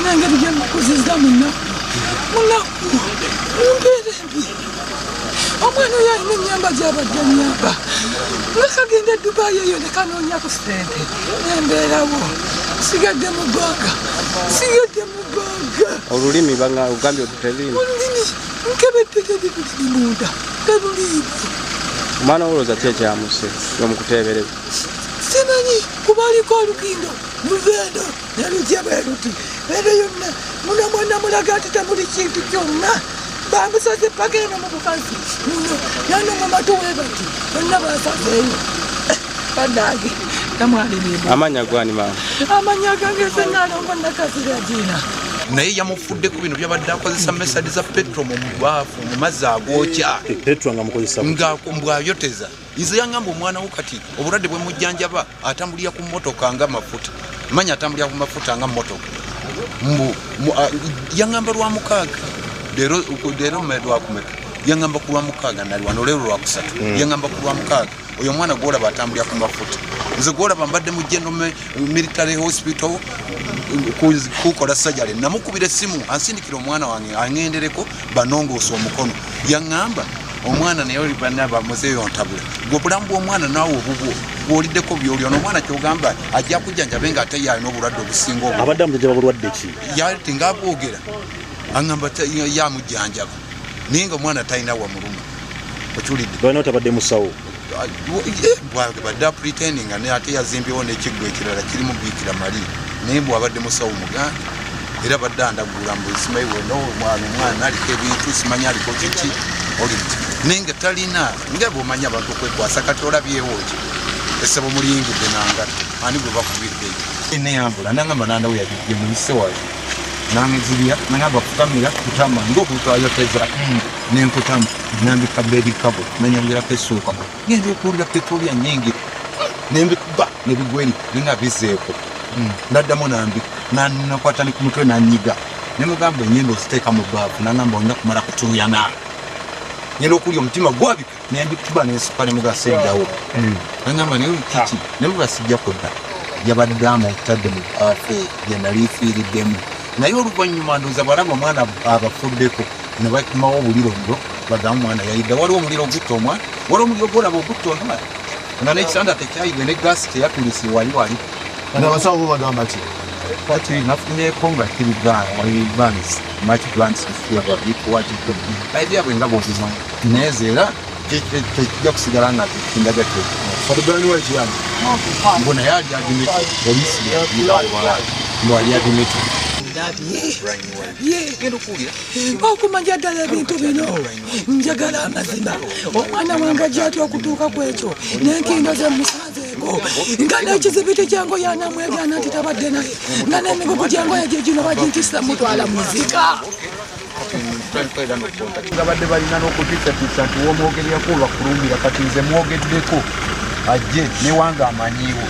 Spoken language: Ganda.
Nangeri gye mukuzizza munaku mumbeere mbi omwana oyo alina ennyamba gy'abadde ennyamba nga kagenda e Dubai eyo ne kanoonyaku ssente nembeerawo sigadde mu bbanga olulimi ugambye otuteriimu olulimi nkebedde munda teruliimu omwana olowooza ki ekyamuse omukuteebereza simanyi kuba aliko olukindo luvendo nelujja bwe luti ero yonna muno mwonna mulaga ati temuli kintu kyonna bamusaze paka eno mu bukazi muno yano mu matu webati bonna basazeeyo banange namwalirimu amanya gwani maama amanya gange senaalongo nakaziragina naye yamufudde ku bino byabadde akozesa mesadi za petro mu baafu mu mazzi agookya petro nga mukozesa bwayoteza nze yangamba omwana wo kati obulwadde bwe mujjanjaba atambulira ku mmotoka nga mafuta manya atambulira ku mafuta nga mmotoka yangamba lwa mukaaga leero lwakumeka yangamba ku lwa mukaaga nali wano leero lwakusatu yangamba ku lwa mukaaga oyo omwana gwolaba atambulira ku mafuta nze gwolaba mbadde mu General Military Hospital kukola sajale namukubira essimu ansindikira omwana wange angendereko banongoosa omukono yangamba omwana naye olibanaba muzeeyo ntabula gwobulamu bw'omwana naawe obubwo bwoliddeko byoli ono omwana kyogamba ajja kujjanjabe nga ate yalina obulwadde obusinga obwo abadde amujjanjaba bulwadde ki yati ngaabwogera angamba yamujjanjaba naye nga omwana talina wamuluma okiwulidde balina otabadde musawo badde pretending nga ate yazimbyewo n'ekiggo ekirala kirimu biikira mali naye bwabadde musawo muganda era badde andagula mbu simanyi omwana aliko ebintu simanyi aliko kiki olidde naye nga talina nga bwomanya abantu okwekwasa kati olabyewo ki esebo muliyingidde nangata ani gwe bakubidde neyambula nangamba nandawo yabijje muyise wayo nangezibya nangamba kukamira kutama ngaokutwayoteza nenkutama nambika bedi kabo nanyongerako essuuka ngenda okuwulira petrolya nyingi nembikuba nebigweri ninga bizeeko ndaddamu nambika nakwata ne ku mutwe nanyiga nemugamba enyendo oziteeka mu baafu nangamba olina kumala kutuuyana ngenda okulya omutima gwabika nembikuba nensuka nemugaseddawo nangamba naye kiki nemugasijja kudda yabadde amutadde mu baafu gyenaliifiiriddemu naye oluvannyuma ndowooza balaba omwana abafuddeko ne bakumawo obulirondo bagamba omwana yayidda waliwo omuliro gutta omwana waliwo omuliro gwolaba ogutta omwana nga n'ekisanda tekyayidde ne gaasi teyatulisi wali abasawo bo bagamba ki kati nafunyeko nga kiribansi maki grants bikuwatidde ebyabwe nga bwozima neeze era tekijja kusigala nga kindagate fatugani ekiyani mbu naye ali adimiti polisi mbwali adimiti okumanya ddala ebintu bino njagala amazima omwana wange ajjatya okutuuka ku ekyo n'enkindo ze musanzeeko nga n'ekizibiti kyengo yanamwegana nti tabadde naye nga n'emigugu gyengoye gye gino bagintisa mutwala muzika nga badde balina n'okutiisatiisa nti womwogeryako olwakulumbira kati nze mwogeddeko ajje newange amanyiiwo